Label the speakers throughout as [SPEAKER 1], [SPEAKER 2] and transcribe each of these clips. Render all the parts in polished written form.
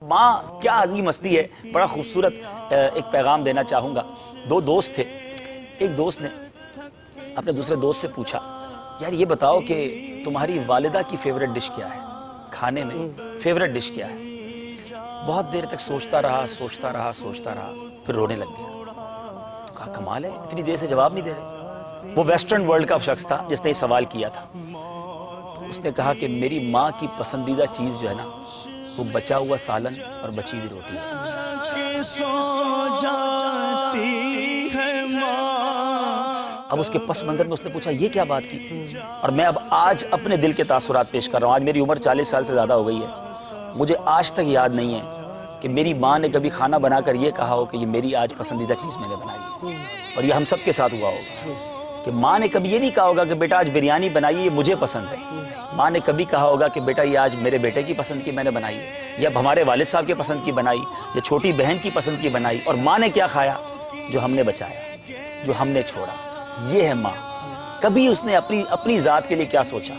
[SPEAKER 1] ماں کیا عظیم ہستی ہے. بڑا خوبصورت ایک پیغام دینا چاہوں گا. دو دوست تھے. ایک دوست نے اپنے دوسرے دوست سے پوچھا یار یہ بتاؤ کہ تمہاری والدہ کی فیوریٹ ڈش کیا ہے, کھانے میں فیوریٹ ڈش کیا ہے. بہت دیر تک سوچتا رہا, پھر رونے لگ گیا. تو کہا کمال ہے, اتنی دیر سے جواب نہیں دے رہے. وہ ویسٹرن ورلڈ کا شخص تھا جس نے یہ سوال کیا تھا. تو اس نے کہا کہ میری ماں کی پسندیدہ چیز جو ہے نا وہ بچا ہوا سالن اور بچی ہوئی روٹی ہے. اب اس کے پس منظر میں اس نے پوچھا یہ کیا بات کی. اور میں اب آج اپنے دل کے تاثرات پیش کر رہا ہوں. آج میری عمر 40 سال سے زیادہ ہو گئی ہے. مجھے آج تک یاد نہیں ہے کہ میری ماں نے کبھی کھانا بنا کر یہ کہا ہو کہ یہ میری آج پسندیدہ چیز میں نے بنائی ہے. اور یہ ہم سب کے ساتھ ہوا ہوگا کہ ماں نے کبھی یہ نہیں کہا ہوگا کہ بیٹا آج بریانی بنائی یہ مجھے پسند ہے. ماں نے کبھی کہا ہوگا کہ بیٹا یہ آج میرے بیٹے کی پسند کی میں نے بنائی ہے, یا ہمارے والد صاحب کے پسند کی بنائی, یا چھوٹی بہن کی پسند کی بنائی. اور ماں نے کیا کھایا؟ جو ہم نے بچایا, جو ہم نے چھوڑا. یہ ہے ماں. کبھی اس نے اپنی ذات کے لیے کیا سوچا؟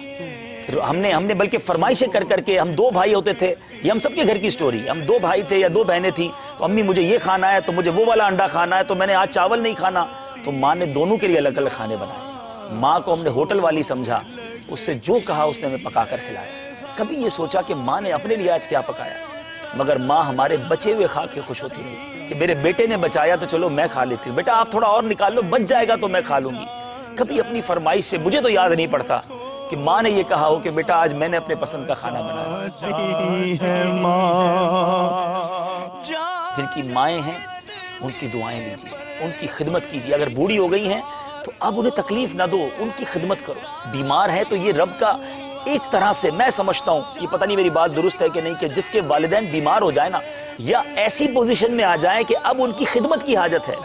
[SPEAKER 1] ہم نے بلکہ فرمائشیں کر کے, ہم 2 بھائی ہوتے تھے, یہ ہم سب کے گھر کی سٹوری. ہم 2 بھائی تھے یا 2 بہنیں تھیں, تو امی مجھے یہ کھانا ہے, تو مجھے وہ والا انڈا کھانا ہے, تو میں نے آج چاول نہیں کھانا. تو ماں نے دونوں کے لیے الگ الگ کھانے بنائے. ماں کو ہم نے ہوٹل والی سمجھا, اس سے جو کہا اس نے ہمیں پکا کر کھلایا. کبھی یہ سوچا کہ ماں نے اپنے لیے آج کیا پکایا؟ مگر ماں ہمارے بچے ہوئے کھا کے خوش ہوتی رہی کہ میرے بیٹے نے بچایا تو چلو میں کھا لیتی ہوں, بیٹا آپ تھوڑا اور نکال لو, بچ جائے گا تو میں کھا لوں گی. کبھی اپنی فرمائش سے, مجھے تو یاد نہیں پڑتا کہ ماں نے یہ کہا ہو کہ بیٹا آج میں نے اپنے پسند کا کھانا بنایا. جن کی مائیں ہیں ان کی دعائیں لیجیے, ان کی خدمت کیجیے. اگر بوڑھی ہو گئی ہیں تو اب انہیں تکلیف نہ دو, ان کی خدمت کرو. بیمار ہے تو یہ رب کا ایک طرح سے میں سمجھتا ہوں, یہ پتہ نہیں میری بات درست ہے کہ نہیں, کہ جس کے والدین بیمار ہو جائے نا, یا ایسی پوزیشن میں آ جائیں کہ اب ان کی خدمت کی حاجت ہے,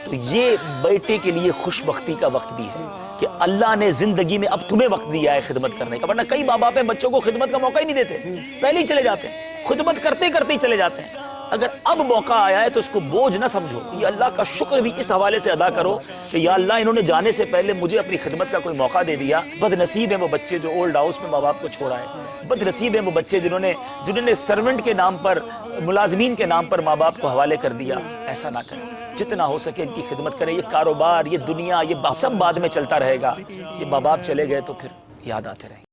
[SPEAKER 1] تو یہ بیٹے کے لیے خوش بختی کا وقت بھی ہے کہ اللہ نے زندگی میں اب تمہیں وقت دیا ہے خدمت کرنے کا. ورنہ کئی ماں باپ بچوں کو خدمت کا موقع ہی نہیں دیتے, پہلے ہی چلے جاتے ہیں, خدمت کرتے کرتے ہی چلے جاتے ہیں. اگر اب موقع آیا ہے تو اس کو بوجھ نہ سمجھو, یہ اللہ کا شکر بھی اس حوالے سے ادا کرو کہ یا اللہ انہوں نے جانے سے پہلے مجھے اپنی خدمت کا کوئی موقع دے دیا. بد نصیب ہیں وہ بچے جو اولڈ ہاؤس میں ماں باپ کو چھوڑا ہے. بد نصیب ہیں وہ بچے جنہوں نے سرونٹ کے نام پر, ملازمین کے نام پر ماں باپ کو حوالے کر دیا. ایسا نہ کریں, جتنا ہو سکے ان کی خدمت کریں. یہ کاروبار, یہ دنیا, یہ سب بعد میں چلتا رہے گا. یہ ماں باپ چلے گئے تو پھر یاد آتے رہیں.